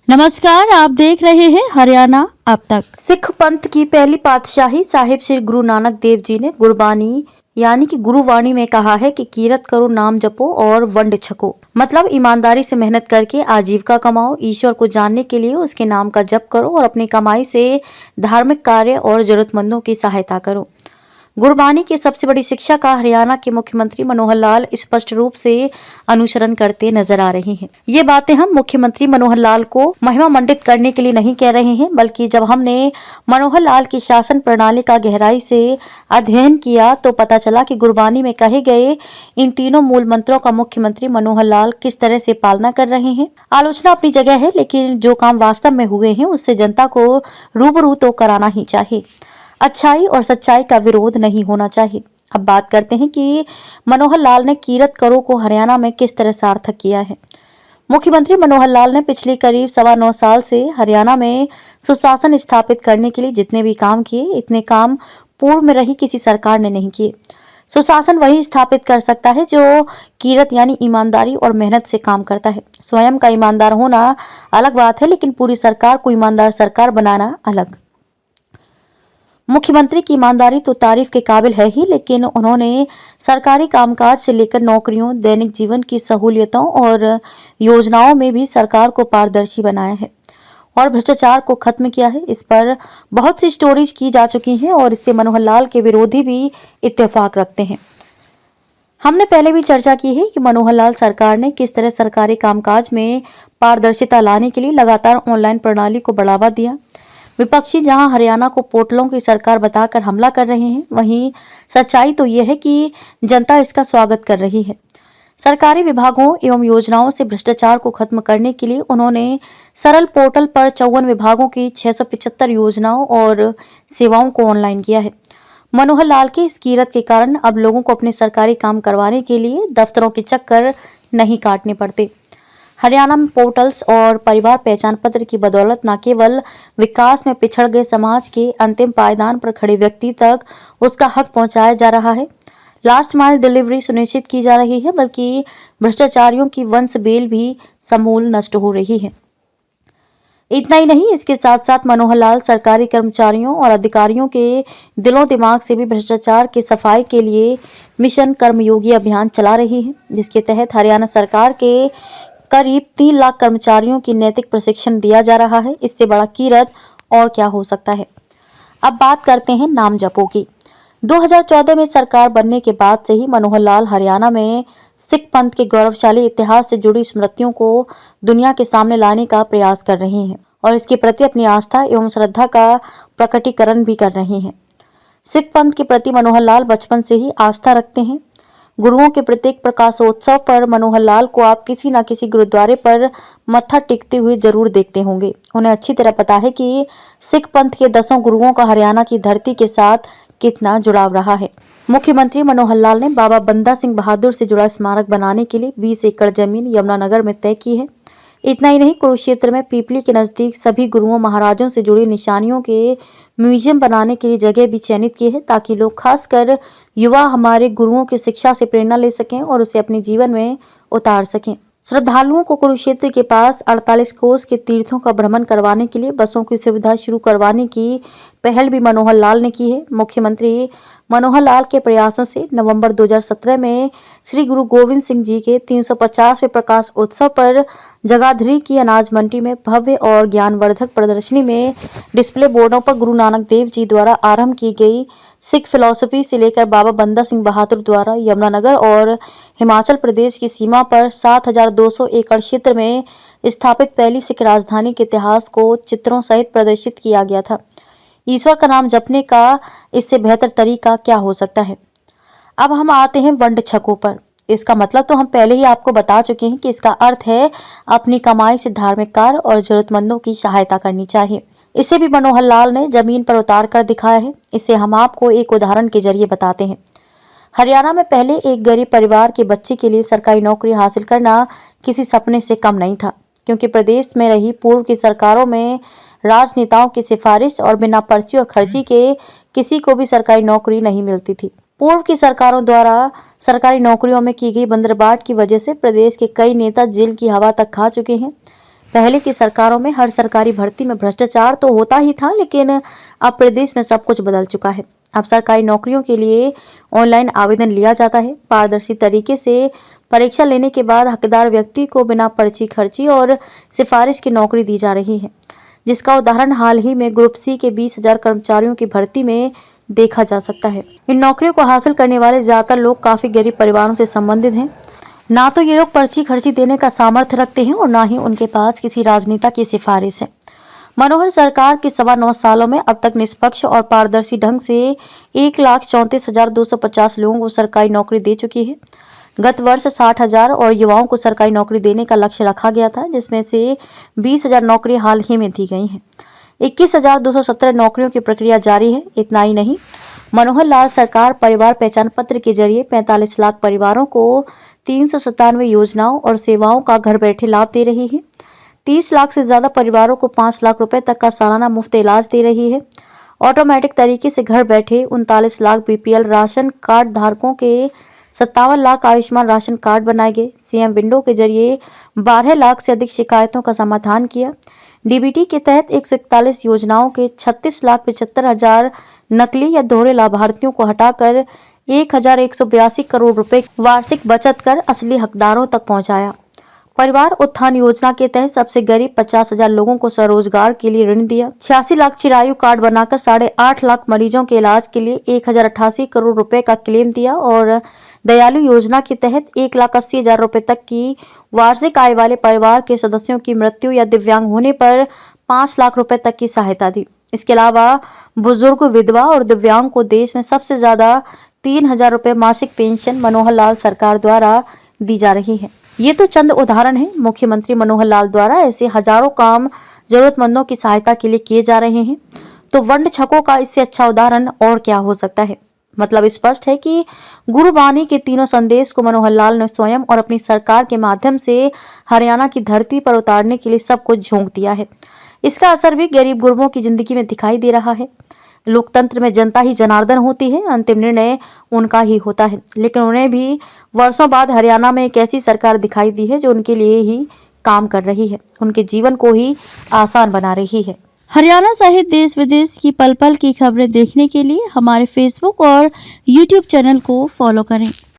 नमस्कार, आप देख रहे हैं हरियाणा अब तक। सिख पंथ की पहली पातशाही साहिब श्री गुरु नानक देव जी ने गुरबानी यानी कि गुरुवाणी में कहा है कि कीरत करो, नाम जपो और वंड छको। मतलब ईमानदारी से मेहनत करके आजीविका कमाओ, ईश्वर को जानने के लिए उसके नाम का जप करो और अपनी कमाई से धार्मिक कार्य और जरूरतमंदों की सहायता करो। गुरबानी की सबसे बड़ी शिक्षा का हरियाणा के मुख्यमंत्री मनोहर लाल स्पष्ट रूप से अनुसरण करते नजर आ रहे हैं। ये बातें हम मुख्यमंत्री मनोहर लाल को महिमा मंडित करने के लिए नहीं कह रहे हैं, बल्कि जब हमने मनोहर लाल की शासन प्रणाली का गहराई से अध्ययन किया तो पता चला कि गुरबानी में कहे गए इन तीनों मूल मंत्रों का मुख्यमंत्री मनोहर लाल किस तरह से पालना कर रहे हैं। आलोचना अपनी जगह है, लेकिन जो काम वास्तव में हुए हैं उससे जनता को रूबरू तो कराना ही चाहिए। अच्छाई और सच्चाई का विरोध नहीं होना चाहिए। अब बात करते हैं कि मनोहर लाल ने कीरत करो को हरियाणा में किस तरह सार्थक किया है। मुख्यमंत्री मनोहर लाल ने पिछले करीब 9.25 साल से हरियाणा में सुशासन स्थापित करने के लिए जितने भी काम किए, इतने काम पूर्व में रही किसी सरकार ने नहीं किए। सुशासन वही स्थापित कर सकता है जो कीरत यानी ईमानदारी और मेहनत से काम करता है। स्वयं का ईमानदार होना अलग बात है, लेकिन पूरी सरकार को ईमानदार सरकार बनाना अलग। मुख्यमंत्री की ईमानदारी तो तारीफ के काबिल है ही, लेकिन उन्होंने सरकारी कामकाज से लेकर नौकरियों, दैनिक जीवन की सहूलियतों और योजनाओं में भी सरकार को पारदर्शी बनाया है और भ्रष्टाचार को खत्म किया है। इस पर बहुत सी स्टोरीज की जा चुकी हैं और इससे मनोहर लाल के विरोधी भी इत्तेफाक रखते हैं। हमने पहले भी चर्चा की है कि मनोहर लाल सरकार ने किस तरह सरकारी कामकाज में पारदर्शिता लाने के लिए लगातार ऑनलाइन प्रणाली को बढ़ावा दिया। विपक्षी जहां हरियाणा को पोर्टलों की सरकार बताकर हमला कर रहे हैं, वहीं सच्चाई तो यह है कि जनता इसका स्वागत कर रही है। सरकारी विभागों एवं योजनाओं से भ्रष्टाचार को खत्म करने के लिए उन्होंने सरल पोर्टल पर 54 विभागों की 675 योजनाओं और सेवाओं को ऑनलाइन किया है। मनोहर लाल की इस कीरत के कारण अब लोगों को अपने सरकारी काम करवाने के लिए दफ्तरों के चक्कर नहीं काटने पड़ते। हरियाणा में पोर्टल्स और परिवार पहचान पत्र की बदौलत न केवल विकास में पिछड़ गए समाज के अंतिम पायदान पर खड़े व्यक्ति तक उसका हक पहुंचाया जा रहा है, लास्ट माइल डिलीवरी सुनिश्चित की जा रही है, बल्कि भ्रष्टाचारियों की वंश बेल भी समूल नष्ट हो रही है। इतना ही नहीं, इसके साथ साथ मनोहर लाल सरकारी कर्मचारियों और अधिकारियों के दिलों दिमाग से भी भ्रष्टाचार की सफाई के लिए मिशन कर्मयोगी अभियान चला रही है, जिसके तहत हरियाणा सरकार के करीब 3 लाख कर्मचारियों की नैतिक प्रशिक्षण दिया जा रहा है। इससे बड़ा कीरत और क्या हो सकता है। अब बात करते हैं नाम जपो की। 2014 में सरकार बनने के बाद से ही मनोहर लाल हरियाणा में सिख पंथ के गौरवशाली इतिहास से जुड़ी स्मृतियों को दुनिया के सामने लाने का प्रयास कर रहे हैं और इसके प्रति अपनी आस्था एवं श्रद्धा का प्रकटीकरण भी कर रहे हैं। सिख पंथ के प्रति मनोहर लाल बचपन से ही आस्था रखते हैं। गुरुओं के प्रत्येक प्रकाशोत्सव पर मनोहर लाल को आप किसी न किसी गुरुद्वारे पर मत्था टेकते हुए जरूर देखते होंगे। उन्हें अच्छी तरह पता है कि सिख पंथ के 10 गुरुओं का हरियाणा की धरती के साथ कितना जुड़ाव रहा है। मुख्यमंत्री मनोहर लाल ने बाबा बंदा सिंह बहादुर से जुड़ा स्मारक बनाने के लिए 20 एकड़ जमीन यमुनानगर में तय की है। इतना ही नहीं, कुरुक्षेत्र में पीपली के नजदीक सभी गुरुओं महाराजों से जुड़ी निशानियों के म्यूजियम बनाने के लिए जगह भी चयनित की है, ताकि लोग खासकर युवा हमारे गुरुओं की शिक्षा से प्रेरणा ले सकें और उसे अपने जीवन में उतार सकें। श्रद्धालुओं को कुरुक्षेत्र के पास 48 कोस के तीर्थों का भ्रमण करवाने के लिए बसों की सुविधा शुरू करवाने की पहल भी मनोहर लाल ने की है। मुख्यमंत्री मनोहर लाल के प्रयासों से नवंबर 2017 में श्री गुरु गोविंद सिंह जी के 350वें प्रकाश उत्सव पर जगाधरी की अनाज मंडी में भव्य और ज्ञानवर्धक प्रदर्शनी में डिस्प्ले बोर्डों पर गुरु नानक देव जी द्वारा आरंभ की गई सिख फिलॉसफी से लेकर बाबा बंदा सिंह बहादुर द्वारा यमुनानगर और हिमाचल प्रदेश की सीमा पर 7200 एकड़ क्षेत्र में स्थापित पहली सिख राजधानी के इतिहास को चित्रों सहित प्रदर्शित किया गया था। ईश्वर का नाम जपने का इससे बेहतर तरीका क्या हो सकता है। अब हम आते हैं वंड छकों पर। इसका मतलब तो हम पहले ही आपको बता चुके हैं कि इसका अर्थ है अपनी कमाई से धार्मिक कार्य और जरूरतमंदों की सहायता करनी चाहिए। इसे भी मनोहर लाल ने जमीन पर उतार कर दिखाया है। इसे हम आपको एक उदाहरण के जरिए बताते हैं। हरियाणा में पहले एक गरीब परिवार के बच्चे के लिए सरकारी नौकरी हासिल करना किसी सपने से कम नहीं था, क्योंकि प्रदेश में रही पूर्व की सरकारों में राजनेताओं की सिफारिश और बिना पर्ची और खर्ची के किसी को भी सरकारी नौकरी नहीं मिलती थी। पूर्व की सरकारों द्वारा सरकारी नौकरियों में की गई बंदरबाट की वजह से प्रदेश के कई नेता जेल की हवा तक खा चुके हैं। पहले की सरकारों में हर सरकारी भर्ती में भ्रष्टाचार तो होता ही था, लेकिन अब प्रदेश में सब कुछ बदल चुका है। अब सरकारी नौकरियों के लिए ऑनलाइन आवेदन लिया जाता है। पारदर्शी तरीके से परीक्षा लेने के बाद हकदार व्यक्ति को बिना पर्ची खर्ची और सिफारिश की नौकरी दी जा रही है, जिसका उदाहरण हाल ही में ग्रुप सी के 20,000 कर्मचारियों की भर्ती में देखा जा सकता है। इन नौकरियों को हासिल करने वाले ज्यादातर लोग काफी गरीब परिवारों से संबंधित हैं। ना तो ये लोग पर्ची खर्ची देने का सामर्थ्य रखते हैं और ना ही उनके पास किसी राजनेता की सिफारिश है। मनोहर सरकार के 9.25 सालों में अब तक निष्पक्ष और पारदर्शी ढंग से 1,34,250 लोगों को सरकारी नौकरी दे चुकी है। गत वर्ष 60,000 और युवाओं को सरकारी नौकरी देने का लक्ष्य रखा गया था, जिसमें से 20,000 नौकरी हाल ही में दी गई हैं। 21,217 नौकरियों की प्रक्रिया जारी है। इतना ही नहीं, मनोहर लाल सरकार परिवार पहचान पत्र के जरिए 45 लाख परिवारों को 397 योजनाओं और सेवाओं का घर बैठे लाभ दे रही है। 30 लाख से ज्यादा परिवारों को 5 लाख रुपए तक का सालाना मुफ्त इलाज दे रही है। ऑटोमेटिक तरीके से घर बैठे 39 लाख बीपीएल राशन कार्ड धारकों के 57 लाख आयुष्मान राशन कार्ड बनाए गए। सीएम विंडो के जरिए 12 लाख से अधिक शिकायतों का समाधान किया। डीबीटी के तहत 141 योजनाओं के 36,75,000 नकली या दोहरे लाभार्थियों को हटाकर 1,182 करोड़ रुपए वार्षिक बचत कर असली हकदारों तक पहुंचाया। परिवार उत्थान योजना के तहत सबसे गरीब 50,000 लोगों को स्वरोजगार के लिए ऋण दिया। 86 लाख चिरायु कार्ड बनाकर 8.5 लाख मरीजों के इलाज के लिए 1,088 करोड़ रुपए का क्लेम दिया और दयालु योजना के तहत 1,80,000 रुपए तक की वार्षिक आय वाले परिवार के सदस्यों की मृत्यु या दिव्यांग होने पर 5 लाख रुपए तक की सहायता दी। इसके अलावा बुजुर्ग, विधवा और दिव्यांग को देश में सबसे ज्यादा 3,000 रुपए मासिक पेंशन मनोहर लाल सरकार द्वारा दी जा रही है। ये तो चंद उदाहरण हैं। मुख्यमंत्री मनोहर लाल द्वारा ऐसे हजारों काम जरूरतमंदों की सहायता के लिए किए जा रहे हैं, तो वंड छकों का इससे अच्छा उदाहरण और क्या हो सकता है। मतलब स्पष्ट है कि गुरुबानी के तीनों संदेश को मनोहर लाल ने स्वयं और अपनी सरकार के माध्यम से हरियाणा की धरती पर उतारने के लिए सब कुछ झोंक दिया है। इसका असर भी गरीब गुरबों की जिंदगी में दिखाई दे रहा है। लोकतंत्र में जनता ही जनार्दन होती है, अंतिम निर्णय उनका ही होता है, लेकिन उन्हें भी वर्षों बाद हरियाणा में एक ऐसी सरकार दिखाई दी है जो उनके लिए ही काम कर रही है, उनके जीवन को ही आसान बना रही है। हरियाणा सहित देश विदेश की पल पल की खबरें देखने के लिए हमारे फेसबुक और यूट्यूब चैनल को फॉलो करें।